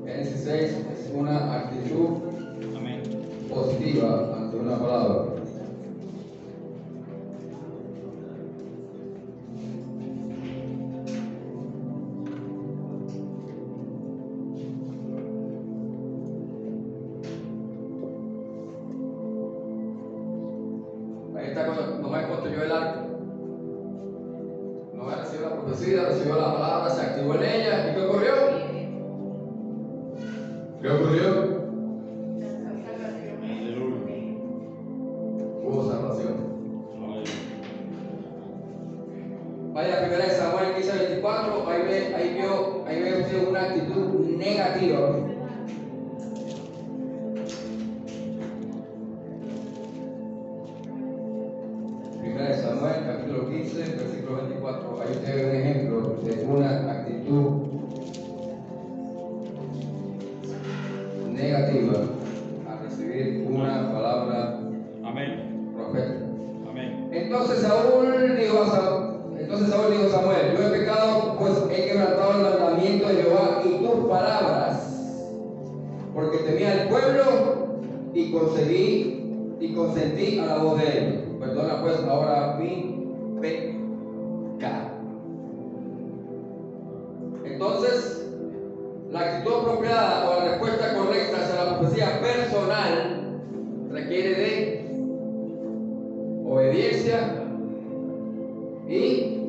Génesis 6 es una actitud Amén. positiva ante una palabra. Ahí está cuando Noé construyó el arca. Noé recibió la profecía, recibió la palabra, se activó en ella. ¿Y qué ocurrió? ¿Qué ocurrió? Hubo salvación. Vaya a 1 Samuel 15:24, ahí ve usted una actitud negativa. Primera de Samuel, capítulo 15, versículo 24. Ahí usted ve un ejemplo de una actitud negativa a recibir una palabra Amén. profética. Amén. Entonces Saúl dijo a Samuel: yo he pecado, pues he quebrantado el mandamiento de Jehová y tus palabras, porque temía al pueblo y consentí a la voz de él. Perdona pues ahora mi pecado. Entonces, la actitud apropiada o la respuesta correcta hacia la profecía personal requiere de obediencia y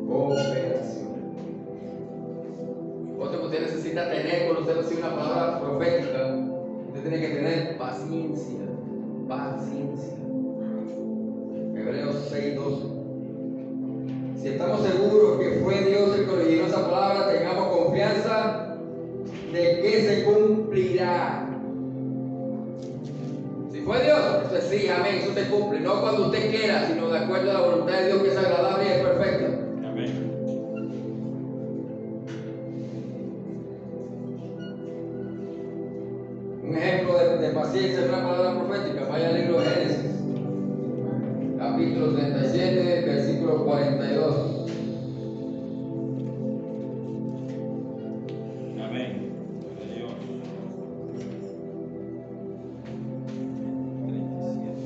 cooperación. Otro que usted necesita tener cuando usted recibe una palabra profética, usted tiene que tener paciencia. Paciencia. Hebreos 6:12. Si estamos seguros que fue Dios el que originó esa palabra, tengamos confianza de que se cumplirá. Si fue Dios, eso es sí, amén, eso se cumple. No cuando usted quiera, sino de acuerdo a la voluntad de Dios, que es agradable y es perfecta. Amén. paciencia es una palabra profética. Vaya al libro de Génesis, capítulo 37, versículo 42. Amén. Gloria a Dios. 37.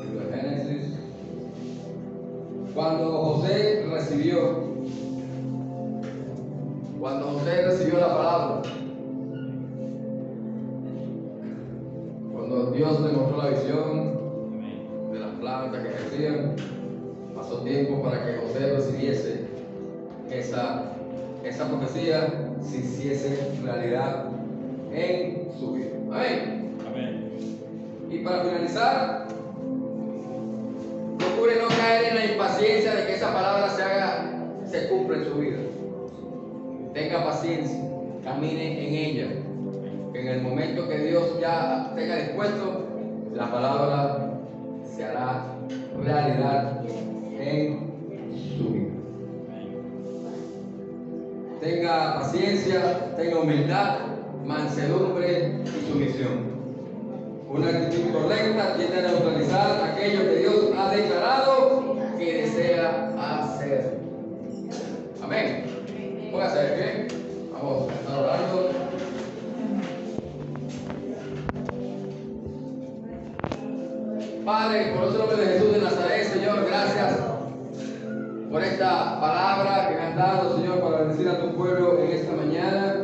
Libro de Génesis. Cuando José recibió la palabra, cuando Dios le mostró la visión de las plantas que crecían, pasó tiempo para que José recibiese esa profecía se hiciese realidad en su vida. Amén. Amén. Y para finalizar, procure no caer en la impaciencia de que esa palabra se cumpla en su vida. Tenga paciencia, camine en ella. En el momento que Dios ya tenga dispuesto, la palabra se hará realidad en su vida. Tenga paciencia, tenga humildad, mansedumbre y sumisión. Una actitud correcta tiende a neutralizar aquello que Dios ha declarado que desea hacer. Amén. Póngase de pie. Vamos a estar orando. Padre, por el nombre de Jesús de Nazaret, Señor, gracias por esta palabra que me has dado, Señor, para bendecir a tu pueblo en esta mañana.